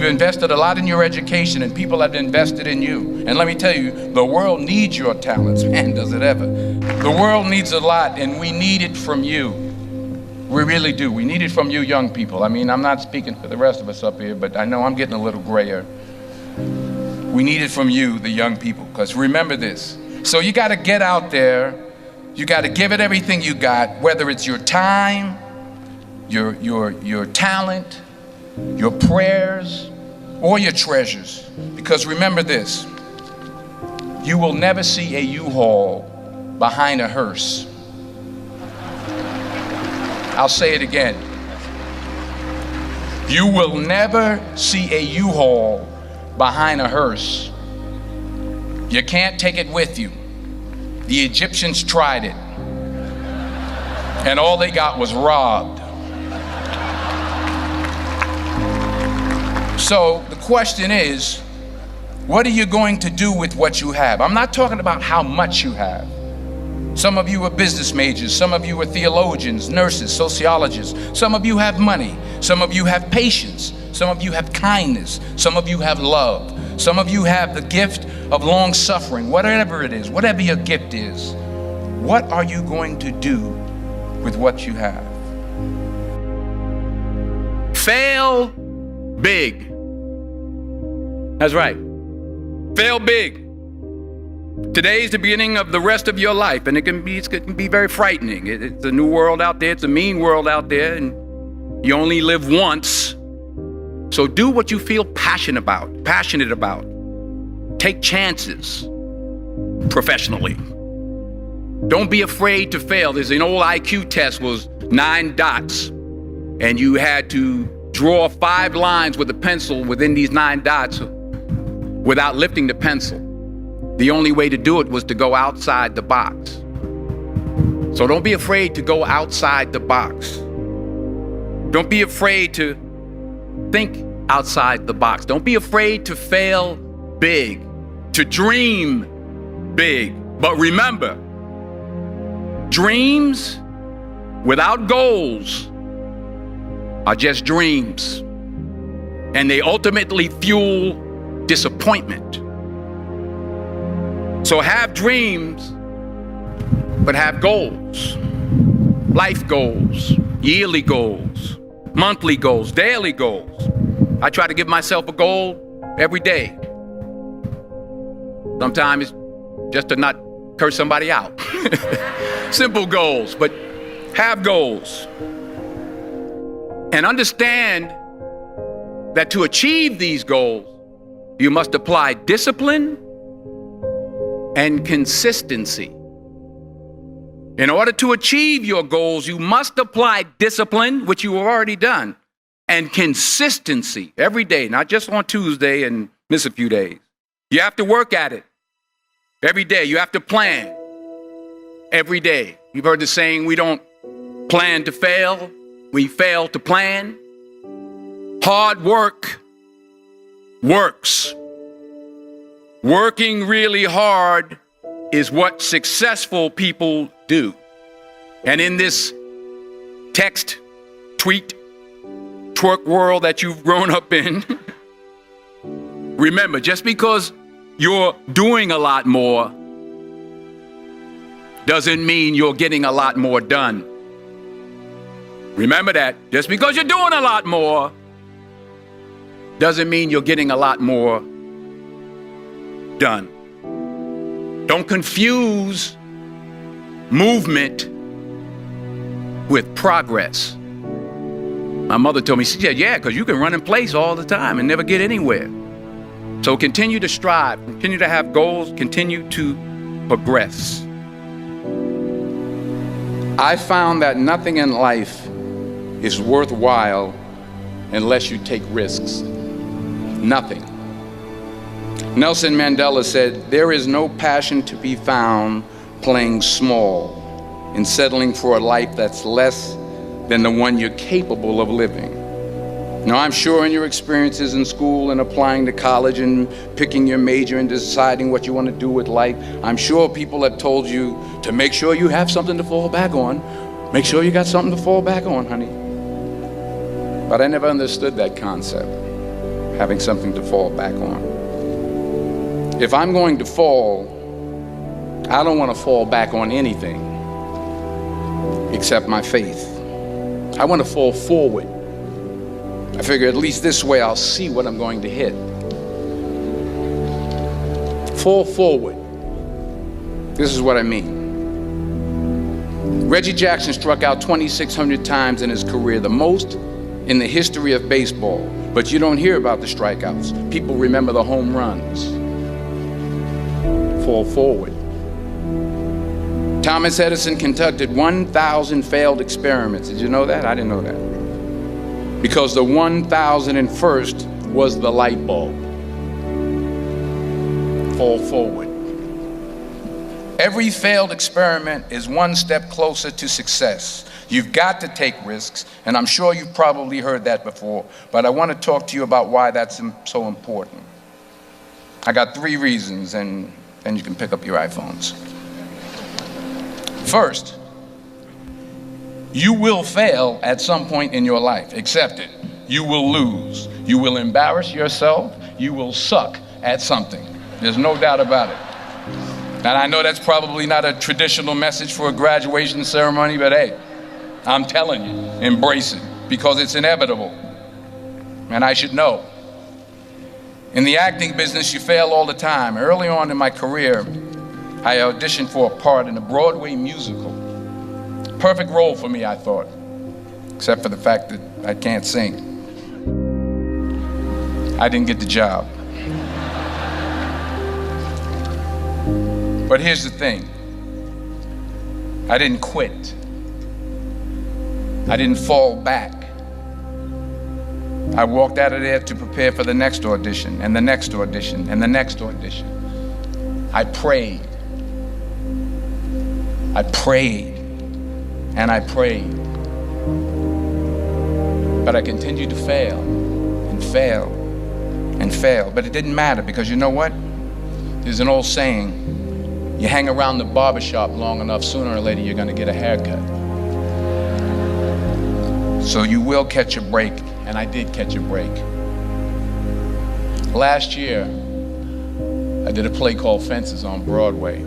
invested a lot in your education, and people have invested in you. And let me tell you, the world needs your talents. Man, does it ever. The world needs a lot, and we need it from you. We really do. We need it from you young people. I mean, I'm not speaking for the rest of us up here, but I know I'm getting a little grayer. We need it from you, the young people, because remember this. So you got to get out there. You got to give it everything you got, whether it's your time, your talent, your prayers, or your treasures. Because remember this, you will never see a U-Haul behind a hearse. I'll say it again. You will never see a U-Haul behind a hearse. You can't take it with you. The Egyptians tried it, and all they got was robbed. So the question is, what are you going to do with what you have? I'm not talking about how much you have. Some of you are business majors, some of you are theologians, nurses, sociologists. Some of you have money, some of you have patience, some of you have kindness, some of you have love, some of you have the gift of long suffering. Whatever it is, whatever your gift is, what are you going to do with what you have? Fail big. That's right. Fail big. Today's the beginning of the rest of your life, and it can be very frightening. It's a new world out there. It's a mean world out there, and you only live once. So do what you feel passionate about. Take chances professionally. Don't be afraid to fail. There's an old IQ test, was 9 dots, and you had to draw 5 lines with a pencil within these 9 dots without lifting the pencil. The only way to do it was to go outside the box. So don't be afraid to go outside the box. Don't be afraid to think outside the box. Don't be afraid to fail big, to dream big. But remember, dreams without goals are just dreams, and they ultimately fuel disappointment. So have dreams, but have goals. Life goals, yearly goals, monthly goals, daily goals. I try to give myself a goal every day. Sometimes it's just to not curse somebody out. Simple goals, but have goals. And understand that to achieve these goals, you must apply discipline and consistency. In order to achieve your goals, you must apply discipline, which you have already done, and consistency every day, not just on Tuesday and miss a few days. You have to work at it every day. You have to plan every day. You've heard the saying, we don't plan to fail, we fail to plan. Hard work works. Working really hard is what successful people do. And in this text, tweet, twerk world that you've grown up in, remember, just because you're doing a lot more doesn't mean you're getting a lot more done. Remember that. Just because you're doing a lot more doesn't mean you're getting a lot more done. Don't confuse movement with progress. My mother told me, she said, yeah, because you can run in place all the time and never get anywhere. So continue to strive, continue to have goals, continue to progress. I found that nothing in life is worthwhile unless you take risks. Nothing. Nelson Mandela said, there is no passion to be found playing small and settling for a life that's less than the one you're capable of living. Now, I'm sure in your experiences in school and applying to college and picking your major and deciding what you want to do with life, I'm sure people have told you to make sure you have something to fall back on. Make sure you got something to fall back on, honey. But I never understood that concept. having something to fall back on. If I'm going to fall, I don't want to fall back on anything except my faith. I want to fall forward. I figure at least this way I'll see what I'm going to hit. Fall forward. This is what I mean. Reggie Jackson struck out 2,600 times in his career, the most in the history of baseball. But you don't hear about the strikeouts. People remember the home runs. Fall forward. Thomas Edison conducted 1,000 failed experiments. Did you know that? I didn't know that. Because the 1,001st was the light bulb. Fall forward. Every failed experiment is one step closer to success. You've got to take risks, and I'm sure you've probably heard that before, but I want to talk to you about why that's so important. I got 3 reasons, and then you can pick up your iPhones. First, you will fail at some point in your life. Accept it. You will lose. You will embarrass yourself. You will suck at something. There's no doubt about it. And I know that's probably not a traditional message for a graduation ceremony, but hey, I'm telling you, embrace it, because it's inevitable. And I should know. In the acting business, you fail all the time. Early on in my career, I auditioned for a part in a Broadway musical. Perfect role for me, I thought, except for the fact that I can't sing. I didn't get the job. But here's the thing. I didn't quit. I didn't fall back. I walked out of there to prepare for the next audition, and the next audition, and the next audition. I prayed. I prayed, and I prayed. But I continued to fail, and fail, and fail. But it didn't matter, because you know what? There's an old saying, you hang around the barbershop long enough, sooner or later you're going to get a haircut. So you will catch a break, and I did catch a break. Last year, I did a play called Fences on Broadway.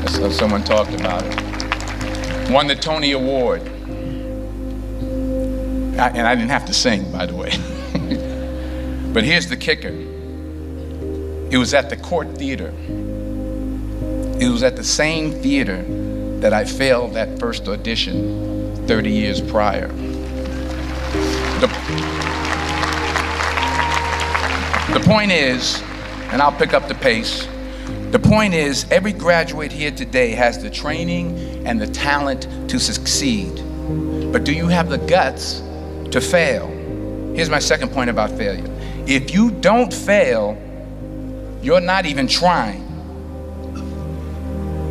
So someone talked about it. Won the Tony Award. And I didn't have to sing, by the way. But here's the kicker. It was at the Court Theater. It was at the same theater that I failed that first audition 30 years prior. The point is, and I'll pick up the pace, the point is, every graduate here today has the training and the talent to succeed. But do you have the guts to fail? Here's my second point about failure. If you don't fail, you're not even trying.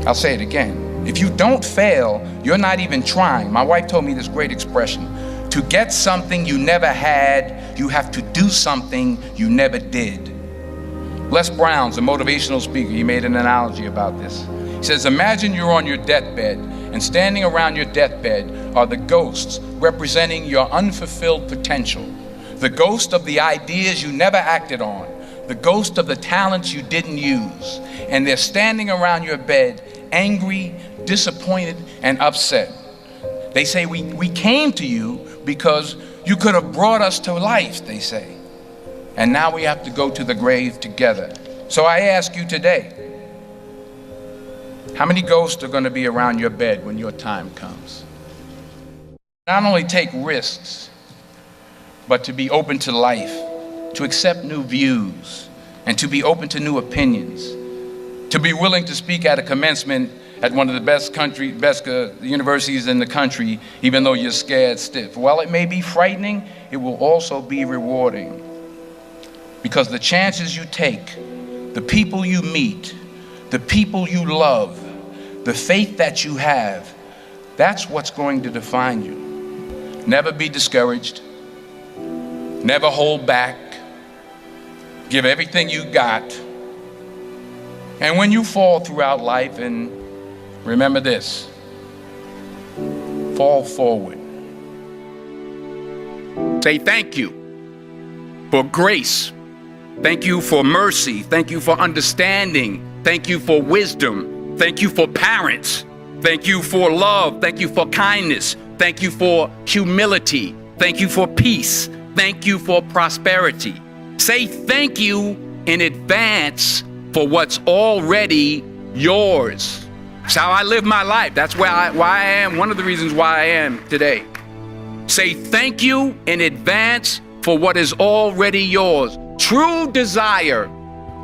I'll say it again. If you don't fail, you're not even trying. My wife told me this great expression. To get something you never had, you have to do something you never did. Les Brown's a motivational speaker. He made an analogy about this. He says, imagine you're on your deathbed, and standing around your deathbed are the ghosts representing your unfulfilled potential. The ghost of the ideas you never acted on. The ghost of the talents you didn't use. And they're standing around your bed, angry, disappointed, and upset. They say, we came to you because you could have brought us to life, they say. And now we have to go to the grave together. So I ask you today, how many ghosts are going to be around your bed when your time comes? Not only take risks, but to be open to life, to accept new views, and to be open to new opinions, to be willing to speak at a commencement at one of the best universities in the country, even though you're scared stiff. While it may be frightening, it will also be rewarding. Because the chances you take, the people you meet, the people you love, the faith that you have, that's what's going to define you. Never be discouraged. Never hold back. Give everything you got. And when you fall throughout life, and remember this, fall forward. Say thank you. for grace. Thank you for mercy. Thank you for understanding. Thank you for wisdom. Thank you for parents. Thank you for love. Thank you for kindness. Thank you for humility. Thank you for peace. Thank you for prosperity. Say thank you in advance for what's already yours. That's how I live my life. That's why I am, one of the reasons why I am today. Say thank you in advance for what is already yours. True desire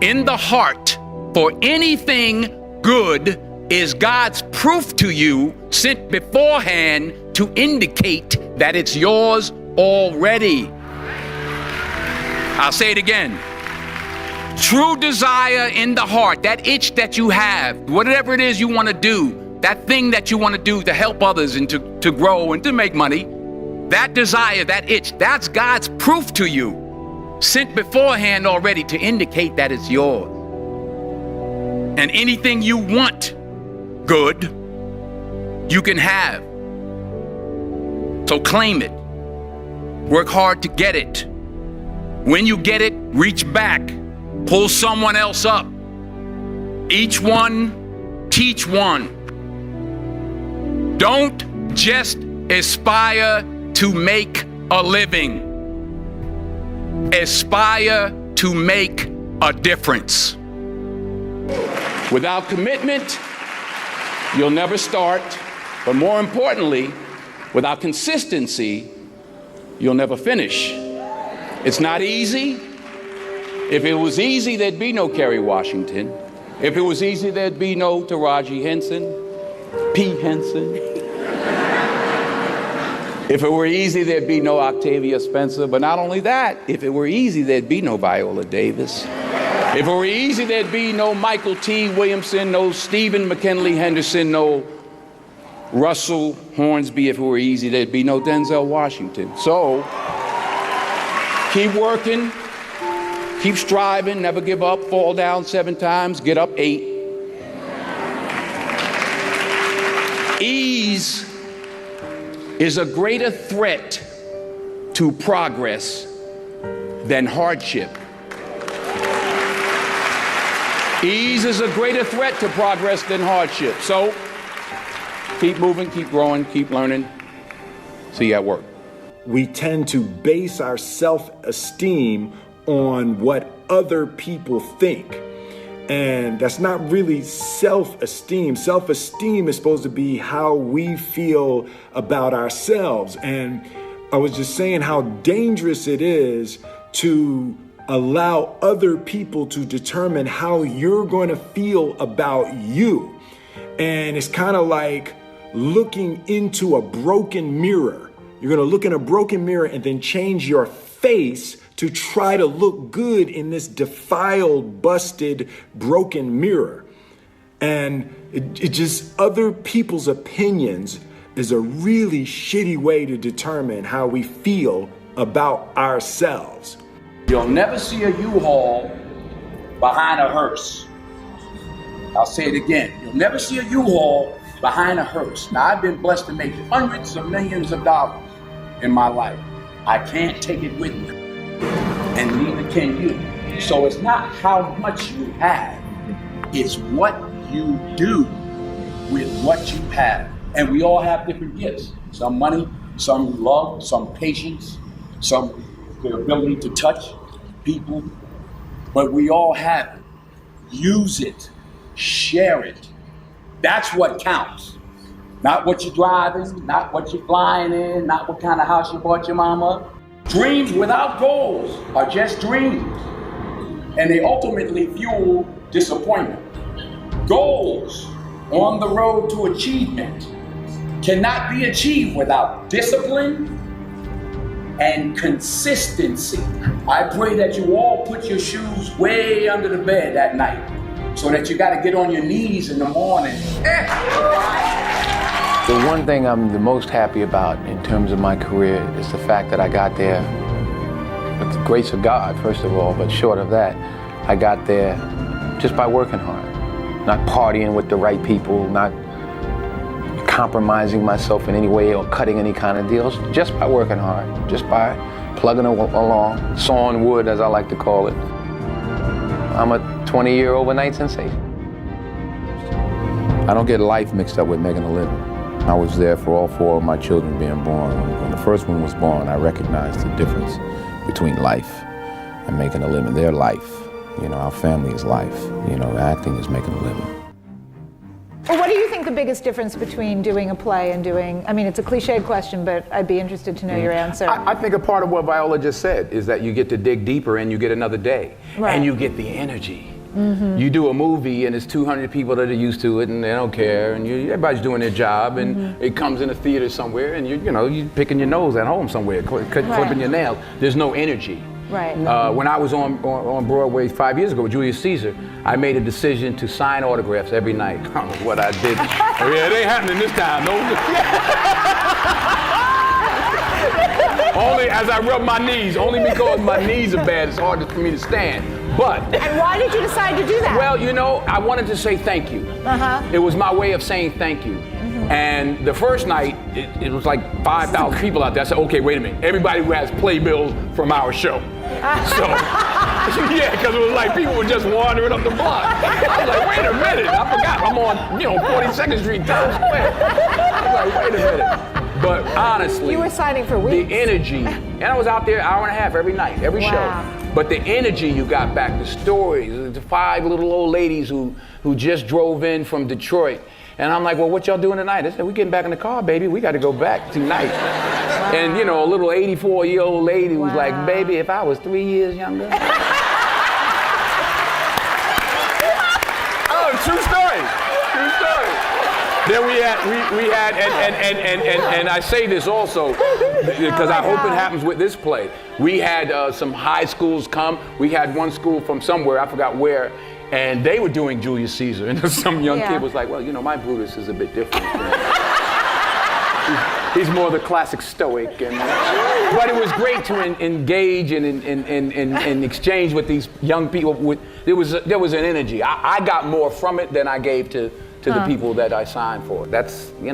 in the heart for anything good is God's proof to you, sent beforehand to indicate that it's yours already. I'll say it again. True desire in the heart, that itch that you have, whatever it is you want to do, that thing that you want to do to help others and to grow and to make money, that desire, that itch, that's God's proof to you, sent beforehand already to indicate that it's yours. And anything you want good, you can have. So claim it. Work hard to get it. When you get it, reach back. Pull someone else up. Each one, teach one. Don't just aspire to make a living. Aspire to make a difference. Without commitment, you'll never start. But more importantly, without consistency, you'll never finish. It's not easy. If it was easy, there'd be no Kerry Washington. If it was easy, there'd be no Taraji Henson, P. Henson. If it were easy, there'd be no Octavia Spencer. But not only that, if it were easy, there'd be no Viola Davis. If it were easy, there'd be no Michael T. Williamson, no Stephen McKinley Henderson, no Russell Hornsby. If it were easy, there'd be no Denzel Washington. So, keep working, keep striving, never give up, fall down 7 times, get up 8. Ease is a greater threat to progress than hardship. Ease is a greater threat to progress than hardship. So, keep moving, keep growing, keep learning. See you at work. We tend to base our self-esteem on what other people think. And that's not really self-esteem. Self-esteem is supposed to be how we feel about ourselves. And I was just saying how dangerous it is to allow other people to determine how you're going to feel about you. And it's kind of like looking into a broken mirror. You're going to look in a broken mirror and then change your face to try to look good in this defiled, busted, broken mirror. And it just, other people's opinions is a really shitty way to determine how we feel about ourselves. You'll never see a U-Haul behind a hearse. I'll say it again. You'll never see a U-Haul behind a hearse. Now, I've been blessed to make hundreds of millions of dollars in my life. I can't take it with me, and neither can you. So it's not how much you have, it's what you do with what you have. And we all have different gifts. Some money, some love, some patience, some the ability to touch people, but we all have it. Use it, share it. That's what counts. Not what you're driving, not what you're flying in, not what kind of house you bought your mama. Dreams without goals are just dreams, and they ultimately fuel disappointment. Goals on the road to achievement cannot be achieved without discipline and consistency. I pray that you all put your shoes way under the bed at night so that you got to get on your knees in the morning. The one thing I'm the most happy about in terms of my career is the fact that I got there with the grace of God, first of all, but short of that, I got there just by working hard, not partying with the right people, not compromising myself in any way or cutting any kind of deals, just by working hard, just by plugging along, sawing wood, as I like to call it. I'm a 20-year overnight sensation. I don't get life mixed up with making a living. I was there for all 4 of my children being born. When the first one was born, I recognized the difference between life and making a living. Their life, you know, our family is life. You know, acting is making a living. Well, what do you think the biggest difference between doing a play and doing, I mean, it's a cliched question, but I'd be interested to know your answer. I think a part of what Viola just said is that you get to dig deeper and you get another day. Right. And you get the energy. You do a movie and there's 200 people that are used to it and they don't care, and everybody's doing their job, and it comes in a theater somewhere and you're picking your nose at home somewhere, clipping your nails. There's no energy. Right. When I was on Broadway 5 years ago with Julius Caesar, I made a decision to sign autographs every night. I don't know what I did. Yeah, it ain't happening this time. No. Only as I rub my knees, only because my knees are bad, it's hard for me to stand. But. And why did you decide to do that? Well, you know, I wanted to say thank you. It was my way of saying thank you. And the first night, it was like 5,000 people out there. I said, okay, wait a minute. Everybody who has playbills from our show. So, yeah, because it was like people were just wandering up the block. I was like, wait a minute. I forgot I'm on, 42nd Street, Times Square. I was like, wait a minute. But honestly, you were signing for weeks. The energy, and I was out there an hour and a half every night, every show. But the energy you got back, the stories, the 5 little old ladies who just drove in from Detroit. And I'm like, well, what y'all doing tonight? They said, we're getting back in the car, baby. We got to go back tonight. And, a little 84-year-old lady was like, baby, if I was 3 years younger. Oh, true story. True story. Then we had, and I say this also, because I hope it happens with this play. We had some high schools come. We had one school from somewhere, I forgot where, and they were doing Julius Caesar. And some young kid was like, well, my Brutus is a bit different. He's more the classic stoic. But it was great to engage and exchange with these young people. There was an energy. I got more from it than I gave to the people that I signed for. That's, you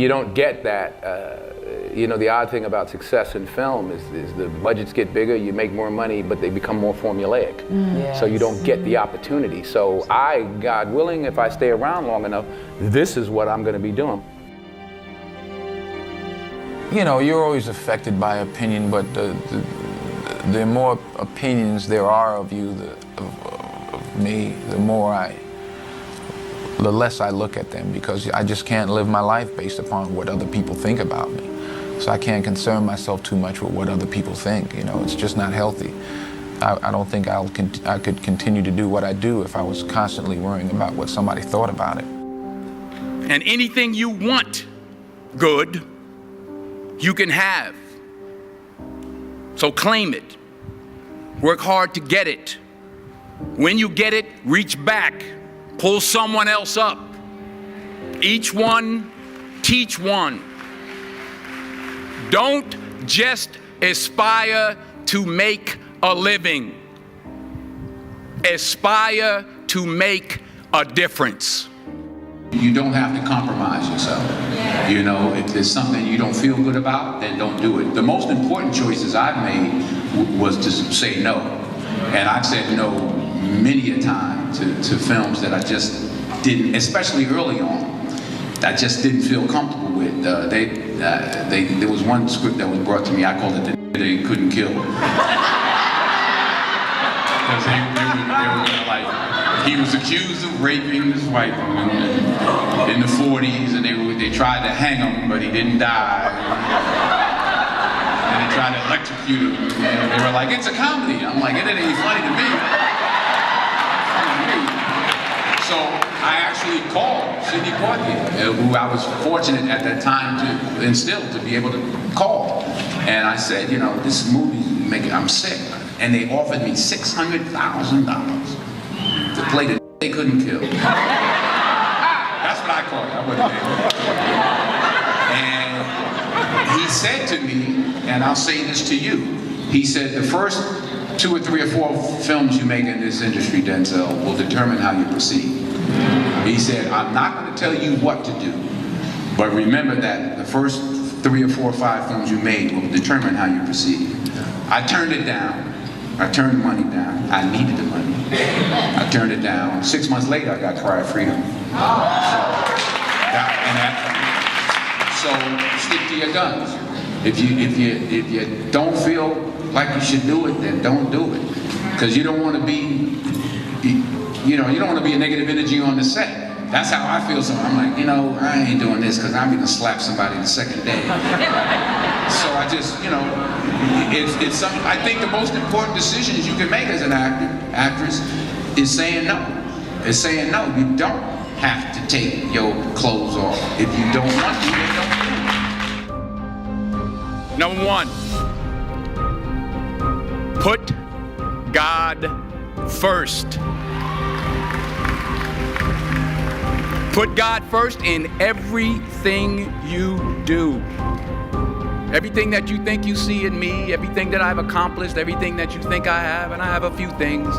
don't get that. The odd thing about success in film is the budgets get bigger, you make more money, but they become more formulaic. So you don't get the opportunity. So God willing, if I stay around long enough, this is what I'm going to be doing. You're always affected by opinion, but the more opinions there are of you, of me, the less I look at them, because I just can't live my life based upon what other people think about me. So I can't concern myself too much with what other people think. It's just not healthy. I don't think I could continue to do what I do if I was constantly worrying about what somebody thought about it. And anything you want good, you can have. So claim it. Work hard to get it. When you get it, reach back. Pull someone else up. Each one, teach one. Don't just aspire to make a living. Aspire to make a difference. You don't have to compromise yourself. If there's something you don't feel good about, then don't do it. The most important choices I've made was to say no. And I've said no many a time to films that I just didn't, especially early on, I just didn't feel comfortable with. There was one script that was brought to me, I called it the they couldn't kill. Because they were like, he was accused of raping his wife in the 40s, and they tried to hang him, but he didn't die. And they tried to electrocute him. And they were like, it's a comedy. I'm like, it ain't funny to me. So I actually called Sidney Poitier, who I was fortunate at that time to be able to call. And I said, this movie's I'm sick. And they offered me $600,000 to play the they couldn't kill. That's what I called it. I wasn't there. And he said to me, and I'll say this to you, he said, the first 2 or 3 or 4 films you make in this industry, Denzel, will determine how you proceed. He said, I'm not going to tell you what to do, but remember that the first 3 or 4 or 5 films you made will determine how you proceed. I turned it down. I turned the money down. I needed the money. I turned it down. 6 months later, I got Cry of Freedom. So stick to your guns. If you don't feel like you should do it, then don't do it. Because you don't want to be, you don't want to be a negative energy on the set. That's how I feel. So I'm like, I ain't doing this because I'm gonna slap somebody the second day. So I just, it's something. I think the most important decisions you can make as an actor, actress, is saying no. Is saying no. You don't have to take your clothes off. If you don't want to, then don't do it. Number 1, put God first. Put God first in everything you do. Everything that you think you see in me, everything that I've accomplished, everything that you think I have, and I have a few things,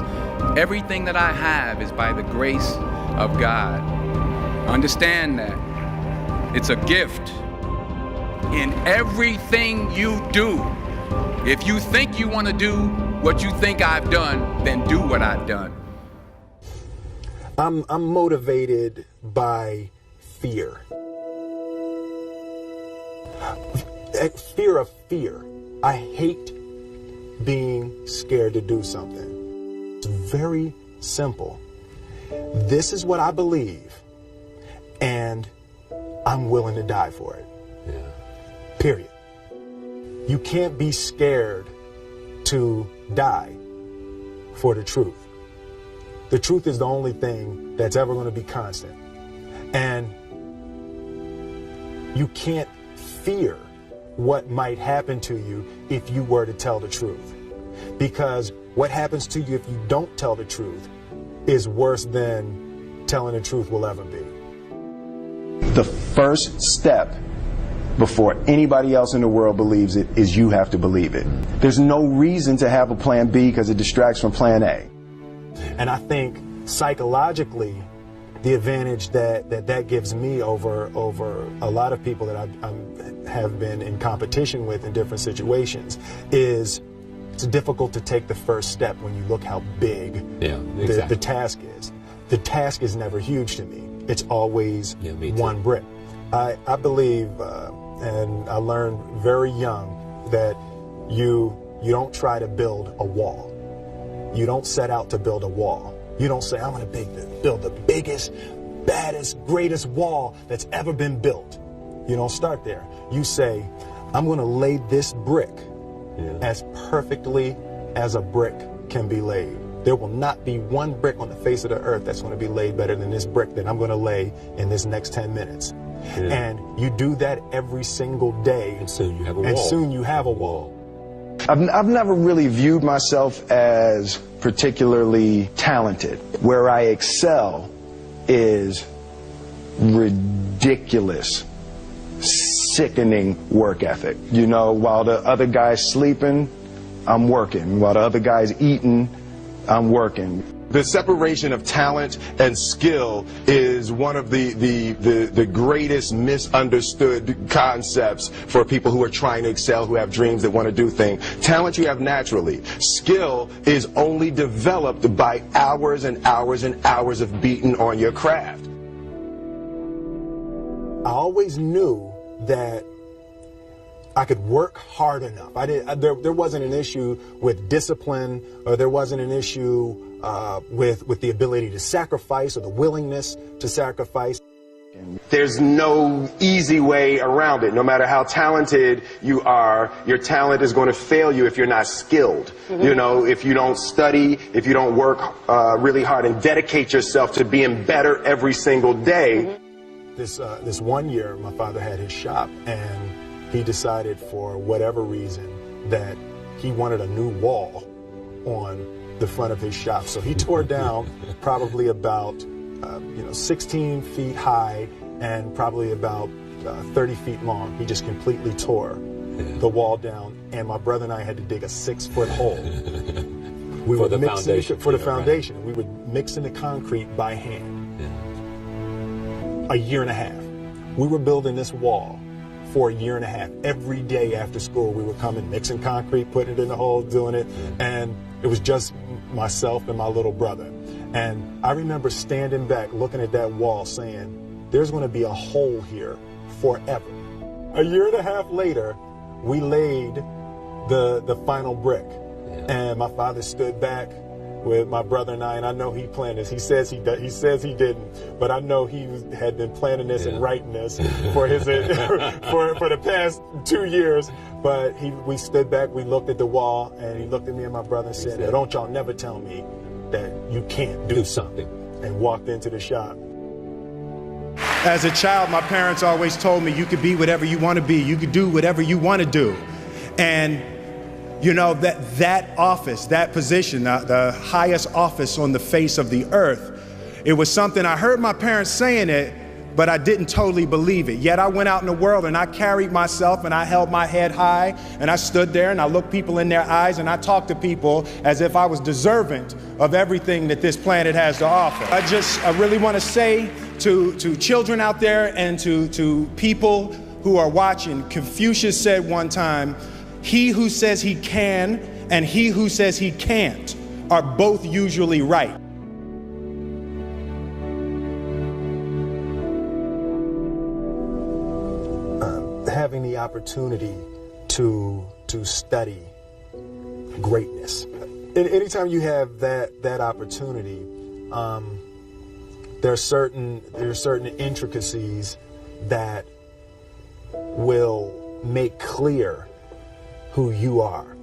everything that I have is by the grace of God. Understand that. It's a gift. In everything you do, if you think you want to do what you think I've done, then do what I've done. I'm motivated by fear. Fear of fear. I hate being scared to do something. It's very simple. This is what I believe, and I'm willing to die for it. Yeah. Period. You can't be scared to die for the truth. The truth is the only thing that's ever going to be constant. And you can't fear what might happen to you if you were to tell the truth. Because what happens to you if you don't tell the truth is worse than telling the truth will ever be. The first step before anybody else in the world believes it is you have to believe it. There's no reason to have a plan B because it distracts from plan A. And I think psychologically, the advantage that gives me over a lot of people that I have been in competition with in different situations is it's difficult to take the first step when you look how big the task is. The task is never huge to me. It's always one brick. I believe, and I learned very young, that you don't try to build a wall. You don't set out to build a wall. You don't say, I'm going to build the biggest, baddest, greatest wall that's ever been built. You don't start there. You say, I'm going to lay this brick as perfectly as a brick can be laid. There will not be one brick on the face of the earth that's going to be laid better than this brick that I'm going to lay in this next 10 minutes. And you do that every single day. And soon you have a wall. And soon you have a wall. I've never really viewed myself as particularly talented. Where I excel is ridiculous, sickening work ethic. While the other guy's sleeping, I'm working. While the other guy's eating, I'm working. The separation of talent and skill is one of the greatest misunderstood concepts for people who are trying to excel, who have dreams, that want to do things. Talent you have naturally. Skill is only developed by hours and hours and hours of beating on your craft. I always knew that I could work hard enough. There wasn't an issue with discipline, or there wasn't an issue with the ability to sacrifice or the willingness to sacrifice. There's no easy way around it. No matter how talented you are, your talent is going to fail you if you're not skilled. If you don't study, if you don't work really hard and dedicate yourself to being better every single day. This one year, my father had his shop, and he decided for whatever reason that he wanted a new wall on the front of his shop. So he tore down probably about 16 feet high and probably about 30 feet long. He just completely tore the wall down, and my brother and I had to dig a 6-foot hole. We were mixing for the foundation. Right. We were mixing the concrete by hand. A year and a half. We were building this wall for a year and a half. Every day after school, we would come and mixing concrete, putting it in the hole, doing it. And it was just myself and my little brother. And I remember standing back, looking at that wall saying, there's going to be a hole here forever. A year and a half later, we laid the final brick. And my father stood back with my brother and I know he planned this. He says he didn't, but I know he had been planning this and writing this for his for the past 2 years. But we stood back, we looked at the wall, and he looked at me and my brother and said, "Don't y'all never tell me that you can't do something," and walked into the shop. As a child, my parents always told me you could be whatever you want to be. You could do whatever you want to do. And you know, that office, that position, the highest office on the face of the earth, it was something I heard my parents saying it, but I didn't totally believe it. Yet I went out in the world and I carried myself and I held my head high and I stood there and I looked people in their eyes and I talked to people as if I was deserving of everything that this planet has to offer. I really want to say to children out there and to people who are watching, Confucius said one time, he who says he can and he who says he can't are both usually right. Having the opportunity to study greatness. Anytime you have that opportunity, there are certain intricacies that will make clear who you are.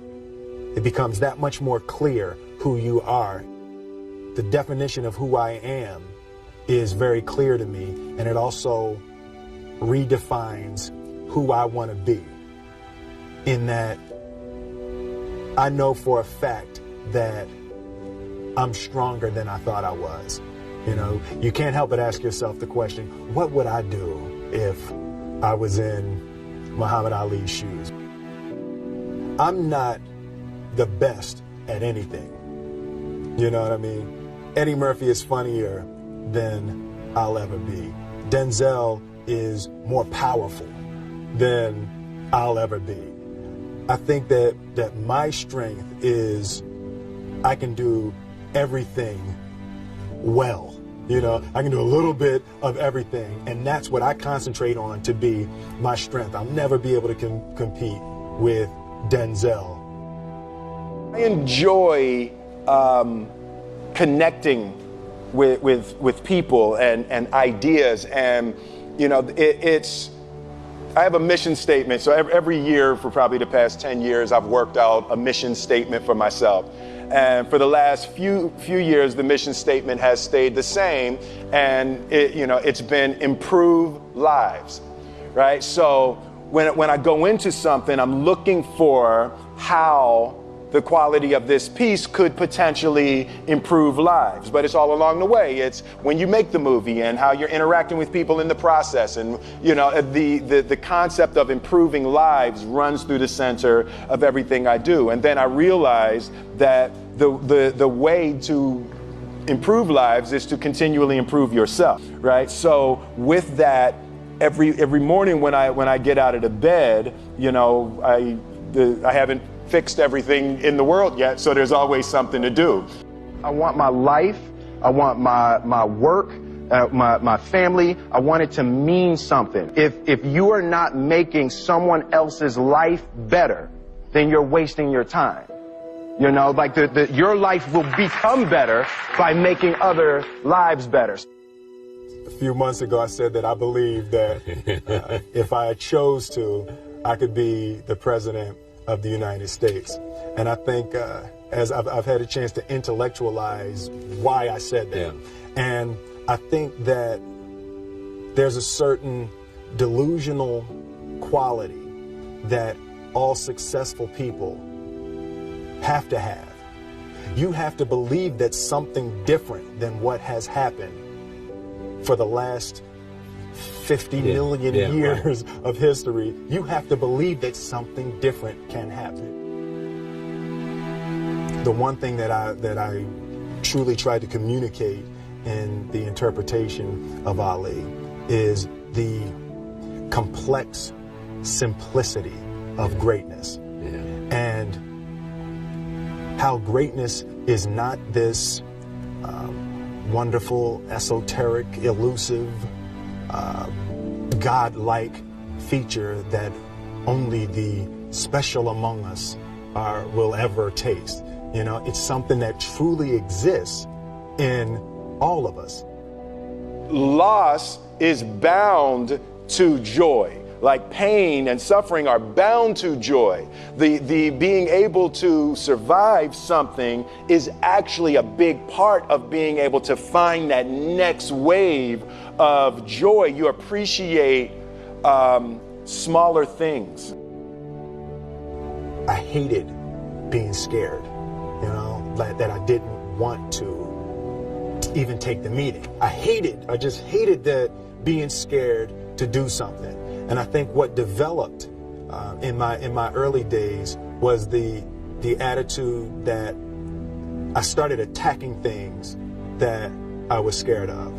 It becomes that much more clear who you are. The definition of who I am is very clear to me, and it also redefines who I want to be. In that I know for a fact that I'm stronger than I thought I was. You know, you can't help but ask yourself the question, what would I do if I was in Muhammad Ali's shoes? I'm not the best at anything. You know what I mean? Eddie Murphy is funnier than I'll ever be. Denzel is more powerful than I'll ever be. I think that my strength is I can do everything well. You know, I can do a little bit of everything, and that's what I concentrate on to be my strength. I'll never be able to compete with Denzel. I enjoy connecting with people and ideas, and you know, I have a mission statement. So every year for probably the past 10 years, I've worked out a mission statement for myself. And for the last few years, the mission statement has stayed the same, and it's been improve lives, right? So when I go into something, I'm looking for how the quality of this piece could potentially improve lives. But it's all along the way. It's when you make the movie and how you're interacting with people in the process. And you know, the concept of improving lives runs through the center of everything I do. And then I realized that the way to improve lives is to continually improve yourself, right? So with that, every morning when I get out of the bed, you know, I haven't fixed everything in the world yet, so there's always something to do. I want my life, I want my work, my family, I want it to mean something. If you are not making someone else's life better, then you're wasting your time. You know, like your life will become better by making other lives better. A few months ago, I said that I believe that if I chose to, I could be the president of the United States. And I think as I've had a chance to intellectualize why I said that. Yeah. And I think that there's a certain delusional quality that all successful people have to have. You have to believe that something different than what has happened for the last 50 million years of history. You have to believe that something different can happen. The one thing that I truly tried to communicate in the interpretation of Ali is the complex simplicity of greatness. And how greatness is not this wonderful, esoteric, elusive, God-like feature that only the special among us will ever taste. You know, it's something that truly exists in all of us. Loss is bound to joy. Like pain and suffering are bound to joy. The being able to survive something is actually a big part of being able to find that next wave of joy. You appreciate smaller things. I hated being scared, you know, that I didn't want to even take the meeting. I just hated that being scared to do something. And I think what developed in my early days was the attitude that I started attacking things that I was scared of.